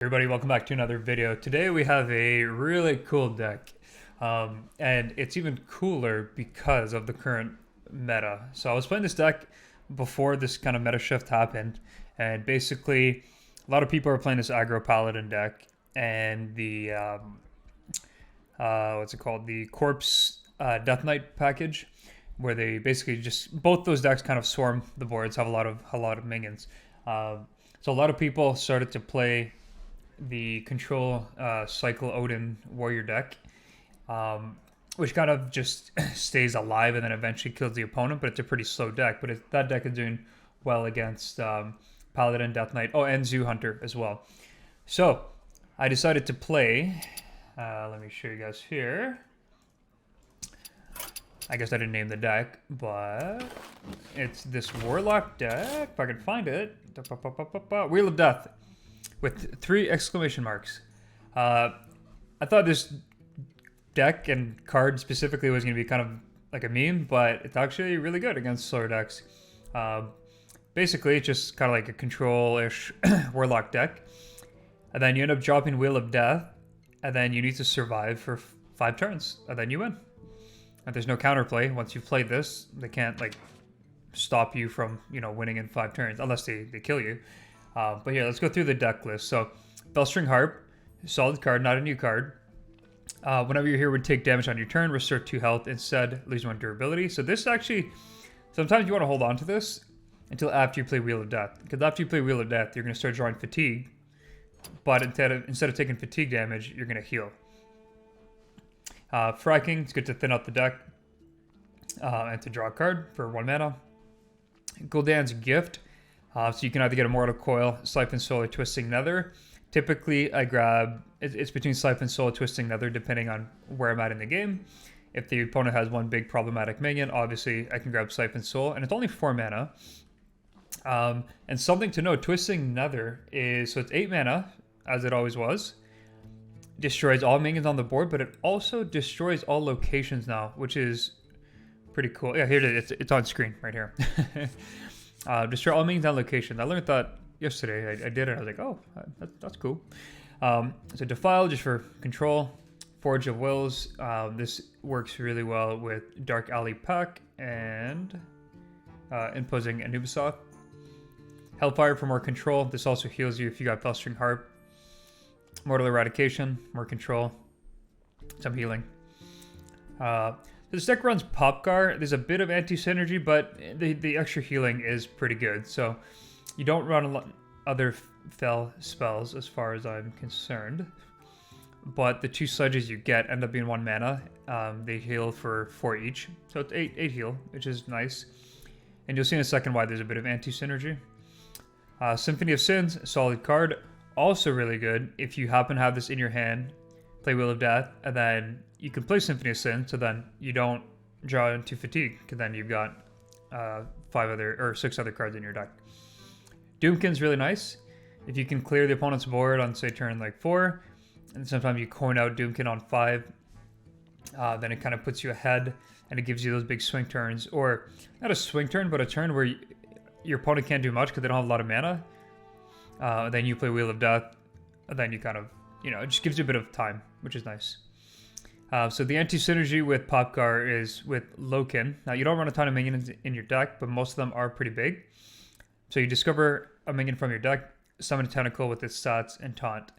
Everybody, welcome back to another video. Today we have a really cool deck, and it's even cooler because of the current meta. So I was playing this deck before this kind of meta shift happened, and basically a lot of people are playing this aggro paladin deck, and the what's it called, the corpse death knight package, where they basically just both those decks kind of swarm the boards, have a lot of minions. So a lot of people started to play the control cycle Odin warrior deck, which kind of just stays alive and then eventually kills the opponent, but it's a pretty slow deck. But that deck is doing well against Paladin, Death Knight, and Zoo Hunter as well. So I decided to play, let me show you guys here. I guess I didn't name the deck, but it's this Warlock deck, if I can find it. Wheel of Death with 3 exclamation marks. I thought this deck and card specifically was going to be kind of like a meme, but it's actually really good against slower decks. Basically, it's just kind of like a control-ish Warlock deck. And then you end up dropping Wheel of Death, and then you need to survive for 5 turns, and then you win. And there's no counterplay. Once you've played this, they can't like stop you from, winning in 5 turns, unless they kill you. But yeah, let's go through the deck list. So, Bellstring Harp, solid card, not a new card. Whenever you're here, would take damage on your turn, restore 2 health, instead lose 1 durability. So this actually, sometimes you want to hold on to this until after you play Wheel of Death. Because after you play Wheel of Death, you're going to start drawing fatigue. But instead of taking fatigue damage, you're going to heal. Fracking, it's good to thin out the deck and to draw a card for 1 mana. Gul'dan's Gift. So you can either get a Mortal Coil, Siphon Soul, or Twisting Nether. Typically, I grab, it's between Siphon Soul and Twisting Nether, depending on where I'm at in the game. If the opponent has one big problematic minion, obviously I can grab Siphon Soul, and it's only 4 mana. And something to note, Twisting Nether is, so it's 8 mana, as it always was. Destroys all minions on the board, but it also destroys all locations now, which is pretty cool. Yeah, here it is. It's on screen right here. Destroy all minions on location. I learned that yesterday. I did it. I was like, oh, that's cool. So Defile, just for control. Forge of Wills. This works really well with Dark Alley Pack and imposing Anubisoth. Hellfire for more control. This also heals you if you got Bellstring Harp. Mortal Eradication, more control. Some healing. This deck runs Popgar. There's a bit of anti-synergy, but the extra healing is pretty good. So you don't run a lot other fell spells as far as I'm concerned. But the 2 sludges you get end up being 1 mana. They heal for 4 each. So it's 8 heal, which is nice. And you'll see in a second why there's a bit of anti-synergy. Symphony of Sins, solid card. Also really good if you happen to have this in your hand. Play Wheel of Death, and then you can play Symphony of Sin, so then you don't draw into fatigue, because then you've got 6 other cards in your deck. Doomkin's really nice. If you can clear the opponent's board on, say, turn like 4, and sometimes you coin out Doomkin on 5, then it kind of puts you ahead, and it gives you those big swing turns, or not a swing turn, but a turn where your opponent can't do much because they don't have a lot of mana. Then you play Wheel of Death, and then you kind of, it just gives you a bit of time, which is nice. So the anti-synergy with Popgar is with Loken. Now, you don't run a ton of minions in your deck, but most of them are pretty big. So you discover a minion from your deck, summon a tentacle with its stats, and taunt.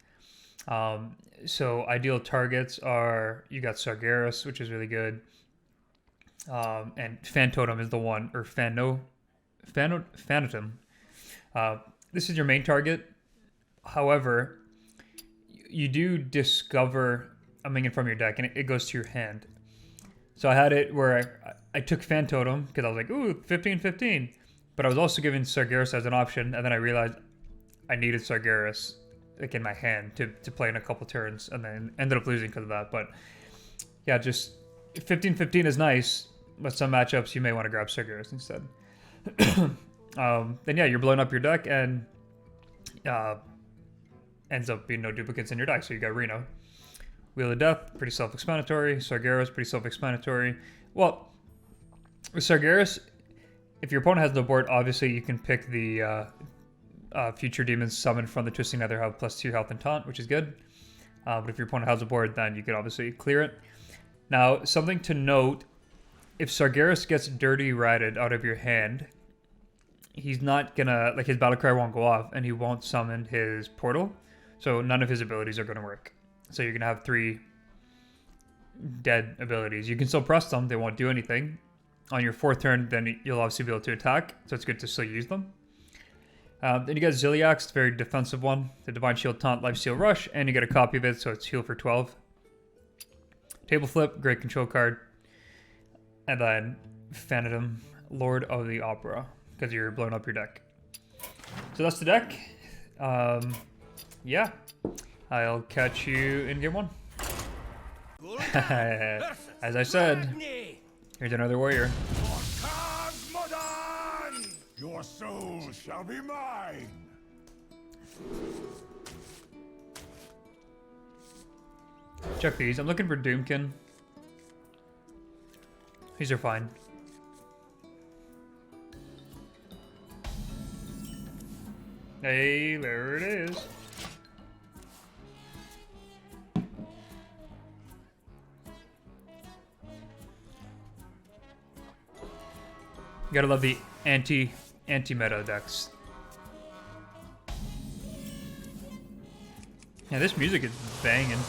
So ideal targets are, you got Sargeras, which is really good. And Phantotem is the one, or Phanotum. This is your main target. However, you do discover a minion from your deck, and it goes to your hand. So I had it where I took Phantotem, because I was like, ooh, 15-15. But I was also given Sargeras as an option, and then I realized I needed Sargeras like in my hand to play in a couple turns, and then ended up losing because of that. But yeah, just 15-15 is nice, but some matchups you may want to grab Sargeras instead. Then yeah, you're blowing up your deck, and ends up being no duplicates in your deck. So you got Reno. Wheel of Death, pretty self-explanatory. Sargeras, pretty self-explanatory. Well, with Sargeras, if your opponent has no board, obviously you can pick the future demons summoned from the Twisting Nether have +2 health and taunt, which is good. But if your opponent has a board, then you could obviously clear it. Now, something to note, if Sargeras gets Dirty Ratted out of your hand, he's not gonna, like, his battle cry won't go off, and he won't summon his portal, so none of his abilities are gonna work. So you're gonna have 3 dead abilities. You can still press them, they won't do anything. On your 4th turn, then you'll obviously be able to attack, so it's good to still use them. Then you got Ziliax, the very defensive one. The Divine Shield Taunt, Lifesteal Rush, and you get a copy of it, so it's heal for 12. Table Flip, great control card. And then Phantom, Lord of the Opera, because you're blowing up your deck. So that's the deck. Yeah, I'll catch you in game 1. As I said, here's another warrior. Your soul shall be mine. Check these. I'm looking for Doomkin. These are fine. Hey, there it is. You gotta love the anti-meta decks. Yeah, this music is banging.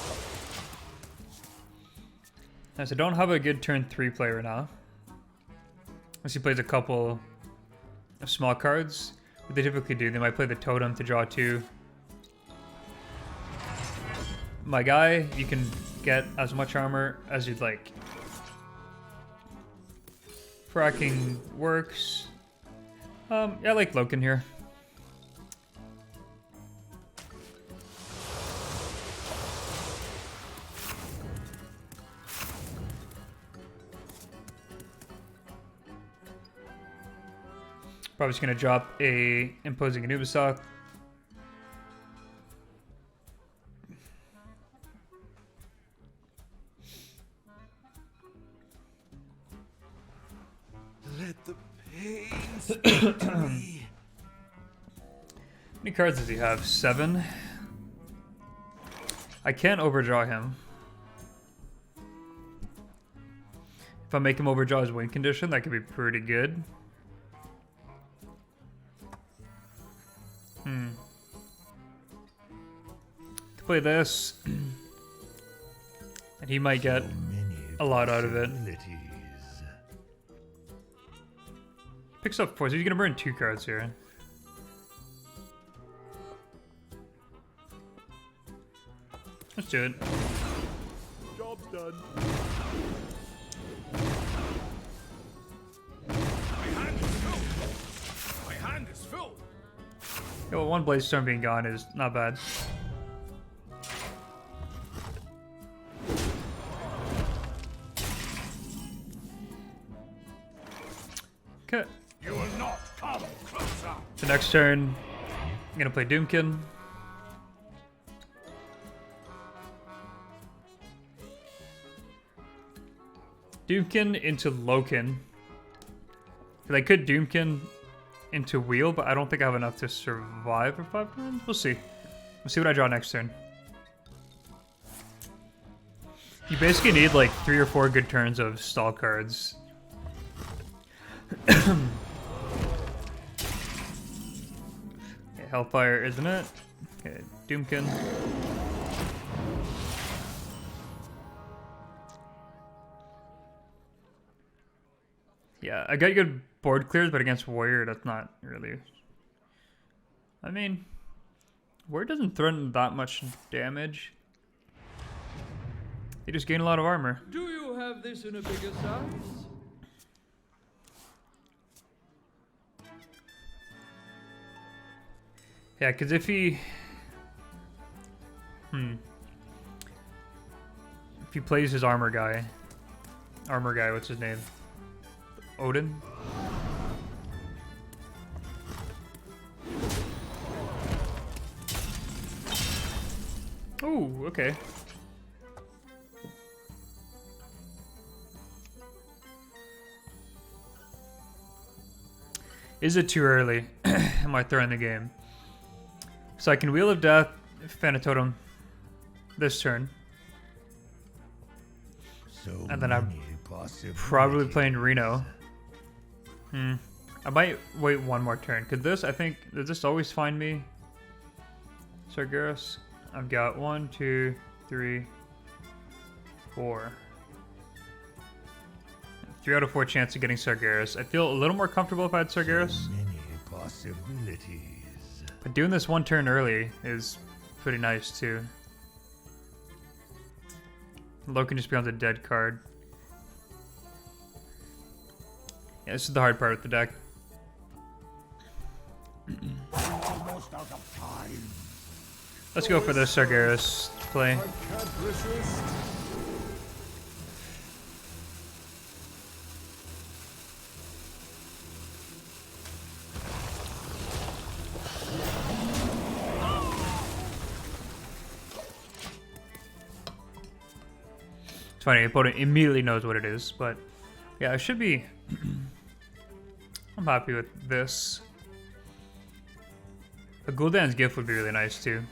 Nice, I don't have a good turn 3 player now. Unless he plays a couple of small cards. What they typically do, they might play the totem to draw 2. My guy, you can get as much armor as you'd like. Fracking works. Yeah, I like Loken here. Probably just gonna drop a Imposing Anubis. Let the pain speak to me. How many cards does he have? 7? I can't overdraw him. If I make him overdraw his win condition, that could be pretty good. To play this, and he might get a lot out of it. Picks up 4, so he's gonna burn 2 cards here. Let's do it. Job's done. My hand is full. Yeah, well, 1 Blaze Storm being gone is not bad. Okay. You will not come closer. The next turn, I'm gonna play Doomkin. Doomkin into Loken. Because I could Doomkin into Wheel, but I don't think I have enough to survive for 5 turns. We'll see. We'll see what I draw next turn. You basically need like 3 or 4 good turns of stall cards. Okay, Hellfire, isn't it? Okay, Doomkin. Yeah, I got good board clears, but against Warrior, that's not really... I mean, Warrior doesn't threaten that much damage. They just gain a lot of armor. Do you have this in a bigger size? Yeah, because if he... If he plays his armor guy, what's his name? Odin? Oh, okay. Is it too early? Am I throwing the game? So I can Wheel of Death, Phanatotem this turn. So And then I'm many possibilities. probably playing Reno. I might wait one more turn. Could this, I think, does this always find me? Sargeras? I've got 1, 2, 3, 4. 3 out of 4 chance of getting Sargeras. I feel a little more comfortable if I had Sargeras. So many possibilities. But doing this one turn early is pretty nice too. Loken just becomes a dead card. Yeah, this is the hard part with the deck. Almost out of time. Let's go for the Sargeras play. I can't resist. It's funny, the opponent immediately knows what it is, but yeah, I should be. I'm happy with this. A Gul'dan's Gift would be really nice too.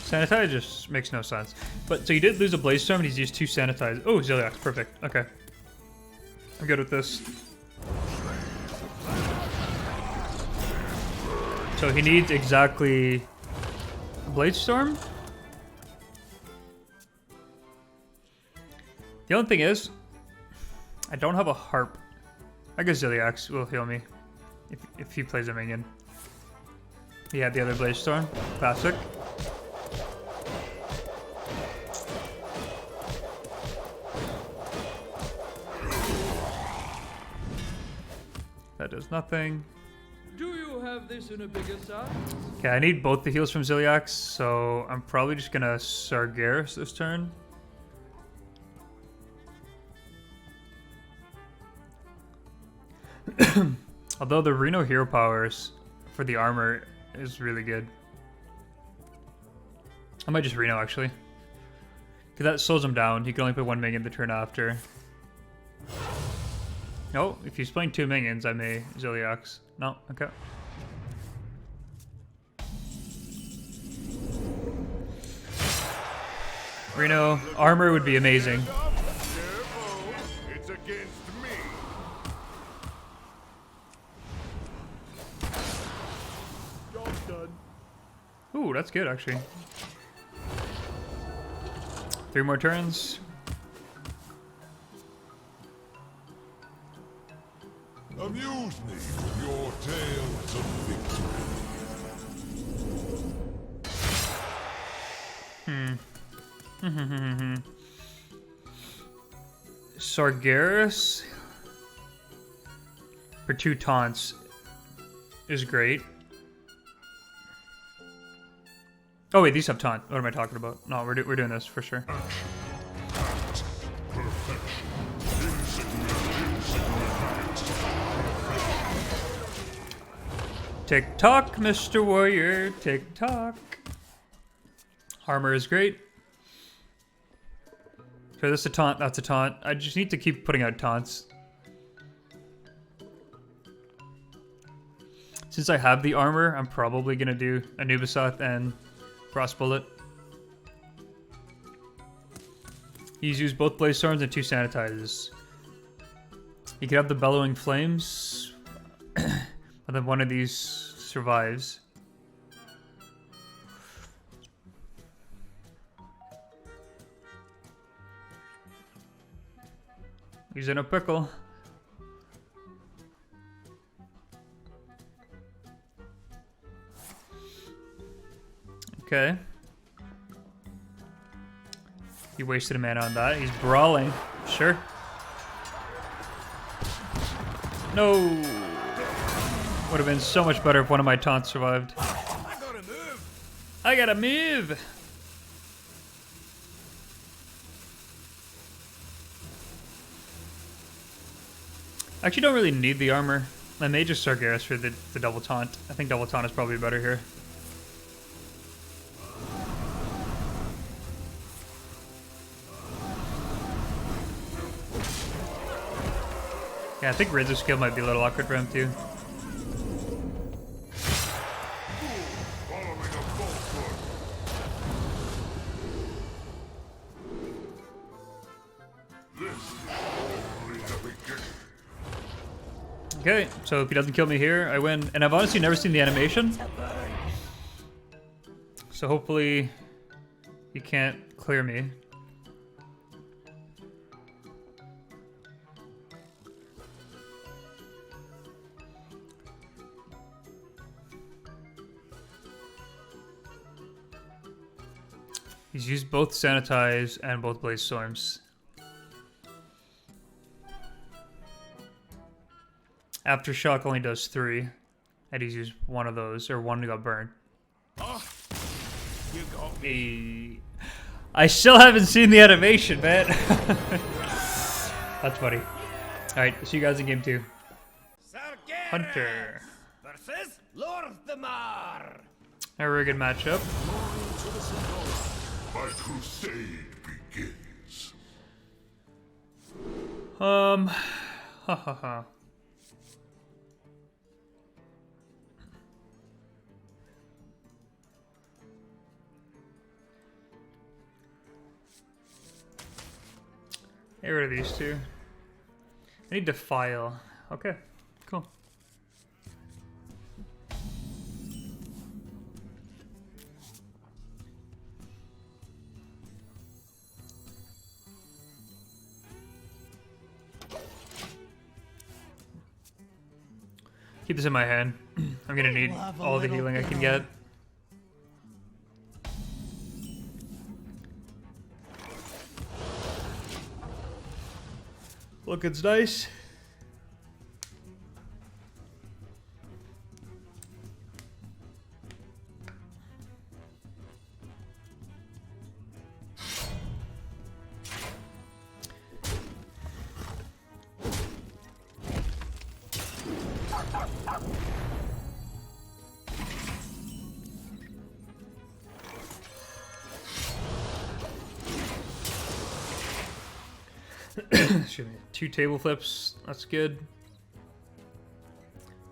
Sanitize just makes no sense. But so you did lose a Blaze Storm and he's used 2 Sanitize. Oh, Ziliax, perfect. Okay. I'm good with this. So he needs exactly a Blade Storm? The only thing is, I don't have a Harp. I guess Ziliax will heal me if he plays a minion. He had the other Blaze Storm. Classic. That does nothing. Do you have this in a bigger size? Okay, I need both the heals from Ziliax, so I'm probably just gonna Sargeras this turn. Although the Reno hero powers for the armor is really good. I might just Reno actually. Because that slows him down. He can only put 1 minion the turn after. Oh, if he's playing 2 minions, I may Ziliax. No, okay. Reno, armor would be amazing. It's against me. Job's done. Ooh, that's good actually. 3 more turns. Amuse me with your tales of victory. Sargeras for 2 taunts is great. Oh wait, these have taunt. What am I talking about? No, we're doing this for sure. Tick tock, Mr. Warrior. Tick tock. Armor is great. Okay, this is a taunt. That's a taunt. I just need to keep putting out taunts. Since I have the armor, I'm probably gonna do Anubisath and Frost Bullet. He's used both Blaze Storms and 2 Sanitizes. You could have the Bellowing Flames, and then one of these survives. He's in a pickle. Okay. He wasted a mana on that. He's brawling. Sure. No. Would have been so much better if one of my taunts survived. I gotta move. I gotta move. I actually don't really need the armor. I may just Sargeras for the double taunt. I think double taunt is probably better here. Yeah, I think Razor skill might be a little awkward for him too. Following a falsehood. This is only the beginning. Okay, so if he doesn't kill me here, I win. And I've honestly never seen the animation. So hopefully he can't clear me. He's used both Sanitize and both Blaze Storms. Aftershock only does 3, and he's used one of those, or one got burned. You got me. I still haven't seen the animation, man. That's funny. Alright, see you guys in game 2. Hunter. Versus Lord Thamar. A very good matchup. My crusade begins. Ha ha ha. Get rid of these two. I need to file. Okay, cool. Keep this in my hand. I'm gonna need all the healing I can get. Look, it's nice. Excuse me. 2 table flips. That's good.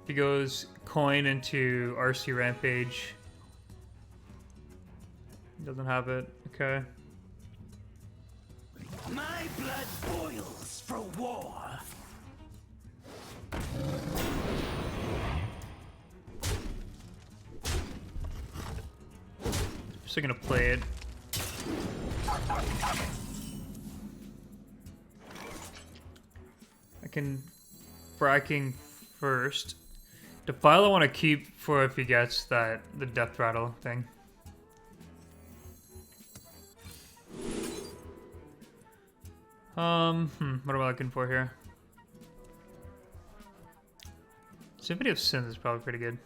He goes coin into RC Rampage. Doesn't have it. Okay. My blood boils for war. Just gonna play it. I can fracking first. Defile I want to keep for if he gets the death rattle thing. What am I looking for here? Symphony of Sins is probably pretty good.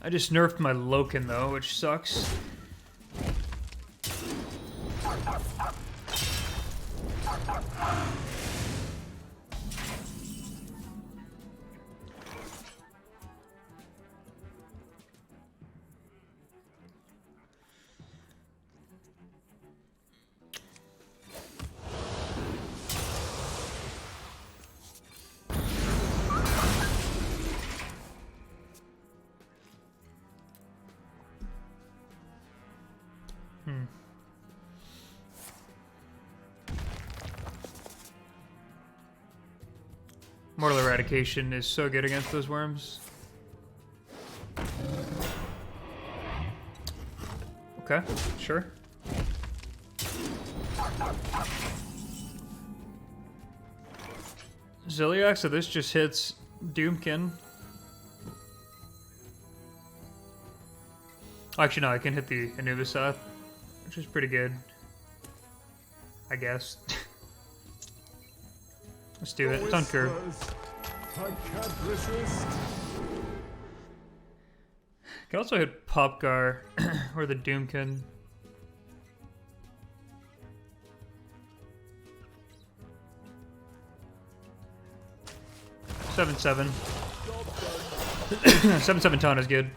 I just nerfed my Loken though, which sucks. Mortal Eradication is so good against those worms. Okay, sure. Zilliax, so this just hits Doomkin. Actually, no, I can hit the Anubisath, which is pretty good, I guess. Let's do it. It's on curve. I can't resist. Can also hit Popgar or the Doomkin. 7-7. 7-7 taunt is good.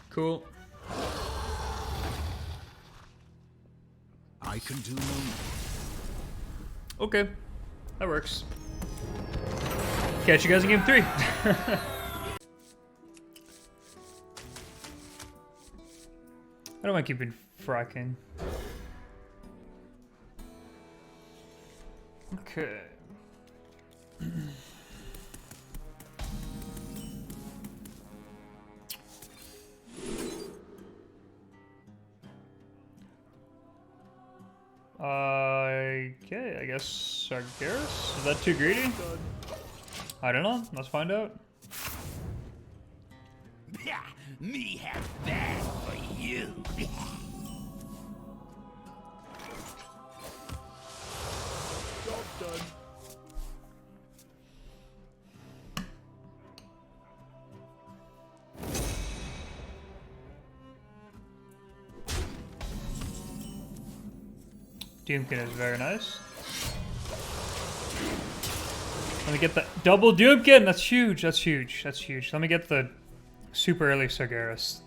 Cool. I can do no more. Okay, that works. Catch you guys in game 3. I don't mind keeping fracking. Okay. Okay, I guess Sargeras? Is that too greedy? I don't know. Let's find out. Me have that for you. Job done. Doomkin is very nice. Let me get the double Doomkin! That's huge, that's huge, that's huge. Let me get the super early Sargeras.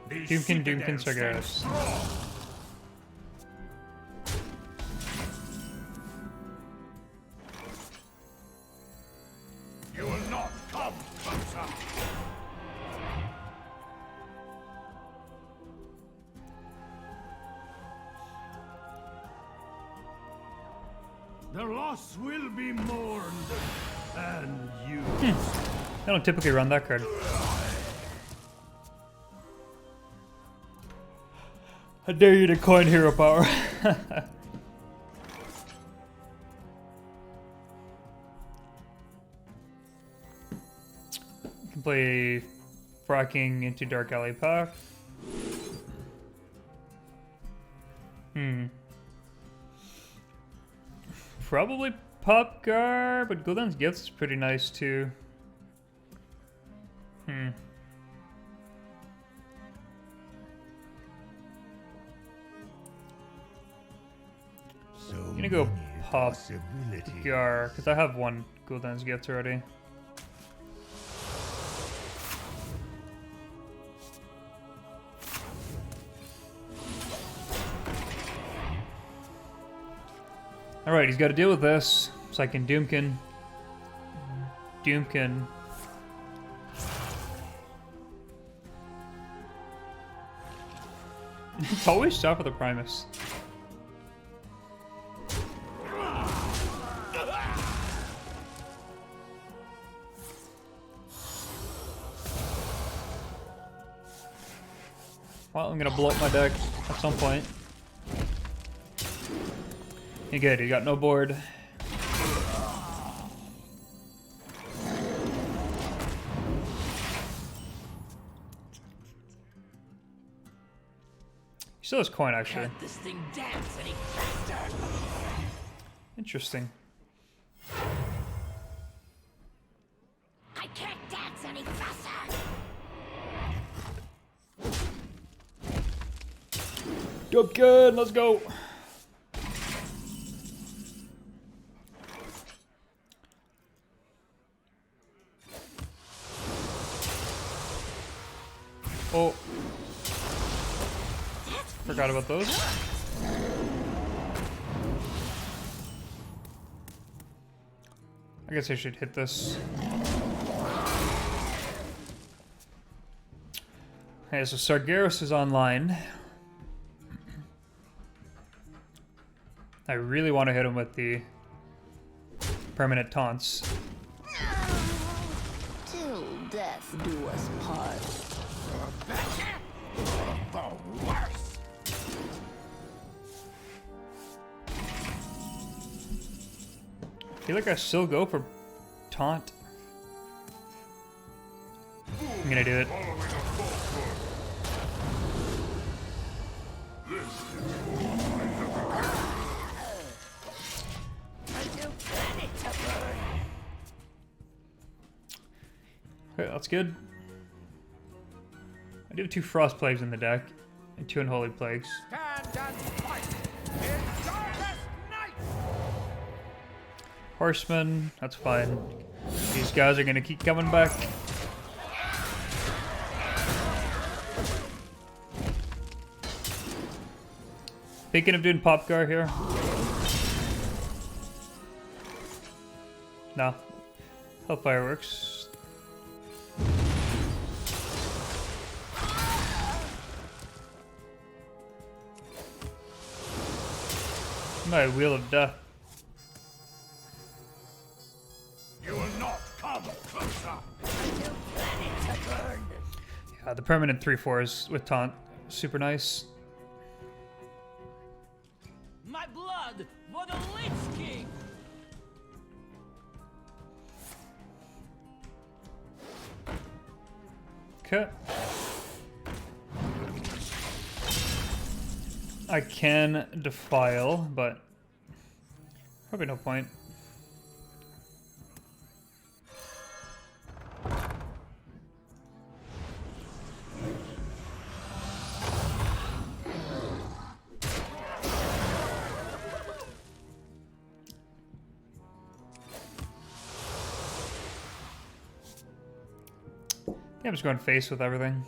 Doomkin, Doomkin, Sargeras. You will not come closer. The loss will be mourned, and you. I don't typically run that card. I dare you to coin hero power. You can play fracking into Dark Alley Pack. Probably Pop Gar, but Gul'dan's Gift is pretty nice too. I'm gonna go Pop Gar, because I have one Gul'dan's Gift already. Alright, he's got to deal with this, so I can Doomkin. Doomkin. It's always tough with the Primus. Well, I'm gonna blow up my deck at some point. You're good, you got no board. He still has coin, actually. Can't this thing dance any faster? Interesting. I can't dance any faster. Dope good, let's go. Oh. Forgot about those. I guess I should hit this. Okay, so Sargeras is online. I really want to hit him with the permanent taunts. Till death do us part. The worst. I feel like I still go for taunt. I'm gonna do it. Okay, that's good. I do have 2 Frost Plagues in the deck, and 2 Unholy Plagues. Stand and fight in darkest night. Horsemen, that's fine. These guys are gonna keep coming back. Thinking of doing Popgar here. No. Hellfire works. My Wheel of Death. You will not come closer. Yeah, the permanent 3/4s with taunt, super nice. My blood for the Lich King! Okay. I can defile, but probably no point. Yeah, I'm just going face with everything.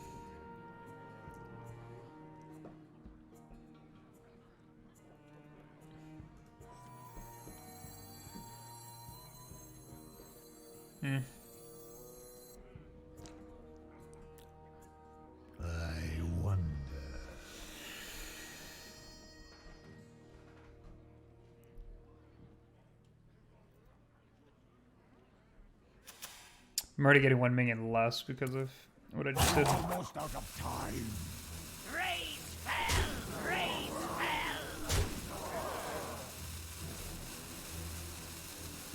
I wonder. I'm already getting 1 minion less because of what I just did. Almost out of time. Raise fell! Raise fell!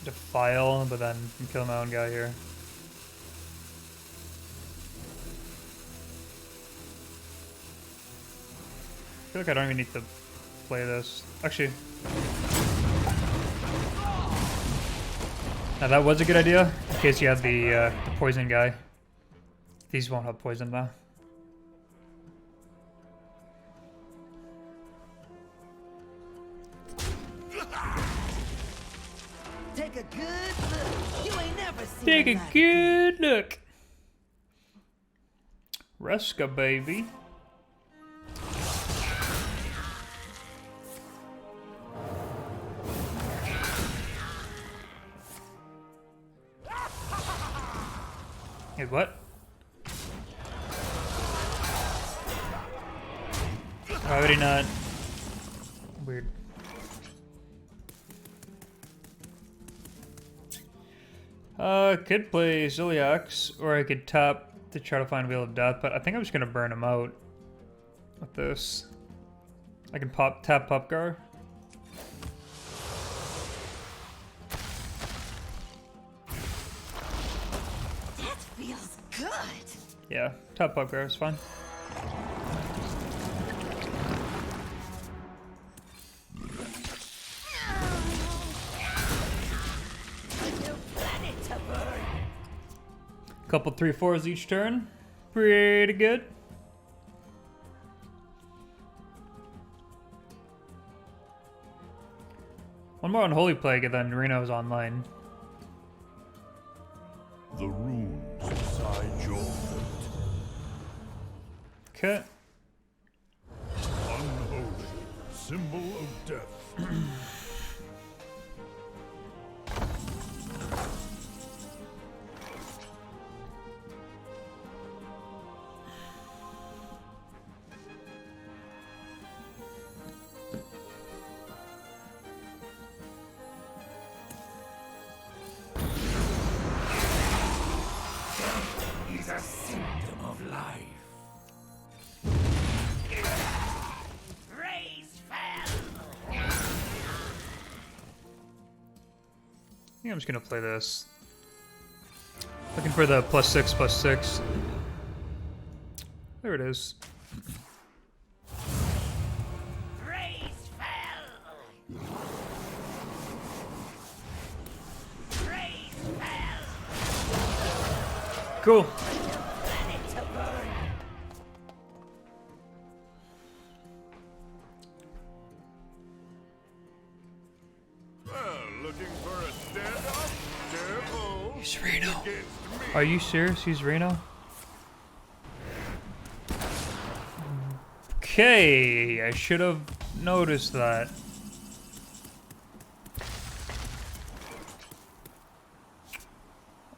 Defile, but then I'm killing my own guy here. I feel like I don't even need to play this. Actually. Now that was a good idea, in case you had the poison guy. These won't have poison now. Take a good look. You ain't never seen Take a nothing. good look. Ruska, baby. Hey, what? Why would he not? Weird. Could play Ziliax, or I could tap to try to find Wheel of Death, but I think I'm just gonna burn him out with this. I can tap Popgar. That feels good. Yeah, tap Popgar is fine. Couple 3/4s each turn. Pretty good. One more Unholy Plague and then Reno's online. The runes inside your foot. Okay. Unholy. Symbol of death. Is a symptom of life. Raise fell! I think I'm just gonna play this. Looking for the +6/+6. There it is. Raise fell! Raise fell! Cool. Well, looking for a standoff? Careful. He's Reno. Against me. Are you serious? He's Reno? Okay, I should have noticed that.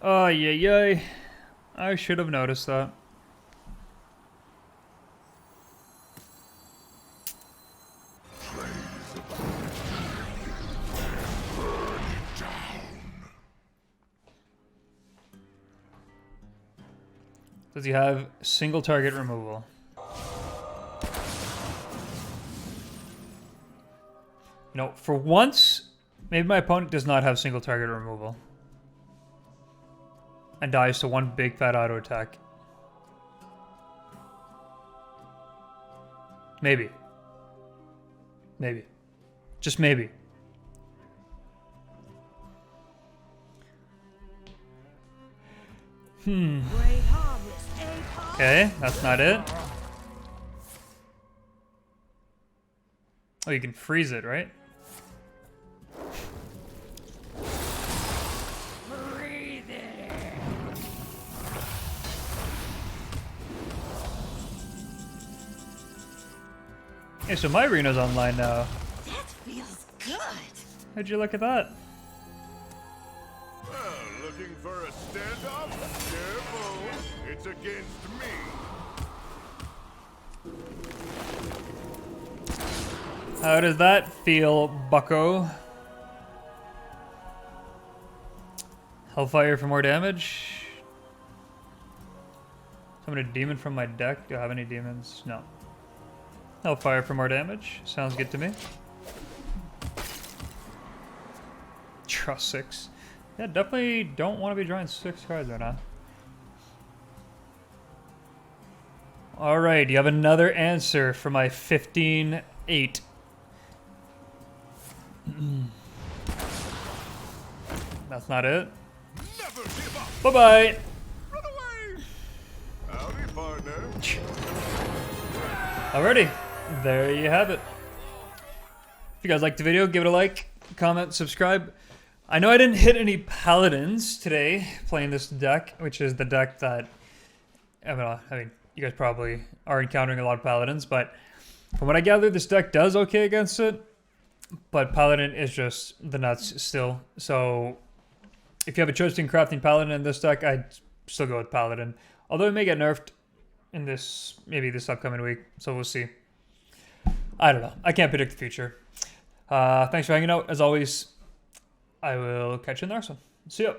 Oh, yeah. I should have noticed that. Does he have single target removal? You know, for once, maybe my opponent does not have single target removal. And dies to one big fat auto attack. Maybe. Maybe. Just maybe. Great harvest, eh, Pop? Okay, that's not it. Oh, you can freeze it, right? Hey, so my arena's online now. That feels good. How'd you look at that? Well, looking for a standoff? Careful. It's against me. How does that feel, bucko? Hellfire for more damage? Summon a demon from my deck. Do I have any demons? No. Hellfire for more damage. Sounds good to me. Draw 6. Yeah, definitely don't want to be drawing 6 cards right now. Alright, you have another answer for my 15-8. That's not it. Never give up. Bye-bye! Run away. Howdy, partner. Alrighty, there you have it. If you guys liked the video, give it a like, comment, subscribe. I know I didn't hit any paladins today playing this deck, which is the deck that, I mean, you guys probably are encountering a lot of paladins, but from what I gather, this deck does okay against it, but paladin is just the nuts still. So if you have a choice between crafting paladin in this deck, I'd still go with paladin. Although it may get nerfed in this, maybe this upcoming week, so we'll see. I don't know. I can't predict the future. Thanks for hanging out. As always, I will catch you in the next one. See ya.